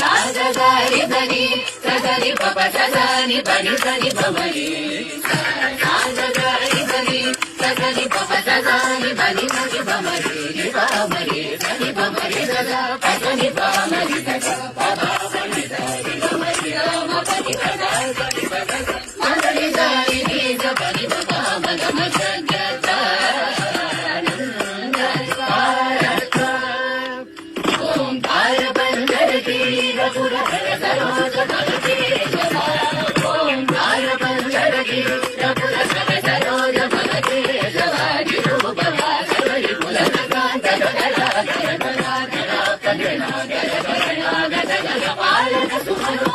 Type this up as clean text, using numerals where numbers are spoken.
ಸಾಗರಿ ಧನಿ ಸಗರಿ ಪಪ ಸದಾನಿ ಬನಿ ಸರಿ ಬಮರಿ ಸಾಗರಿ ಧನಿ ಸಗರಿ ಪಪ ಸದಾನಿ ಬನಿ ಸರಿ ಬಮರಿ ಬಮರಿ ಸರಿ ಬಮರಿ ಸದಾ ಪಸನಿ ಬಮರಿ ಸದಾ ಪದ ಬನಿ ಸರಿ ಬಮರಿ ರಾಮ ಪನಿ ಸದಾ ಸರಿ ಪದ ಮಗರಿ ದಾರಿ ಬೀಜ ಬನಿ ಬಮ ಮನ ಮಜಗತ ಓಂಕಾರ ಬಂದರ ತೀರ ಪುರ ಸರೋಜ ಭಗತಿ ಓಂಕಾರ ಬಂದರ ತೀರ ಪುರ ಸರೋಜ ಭಗತಿ ಜವಾರಿ ರೂಪ ಸರಿ ಕುಲನ ಕಾಂತ ಗಗನ ಗಗನ ಗಗನ ಗಗನ ಗಗನ ಗಗನ ಪಾಲನ ಸುಮನೋ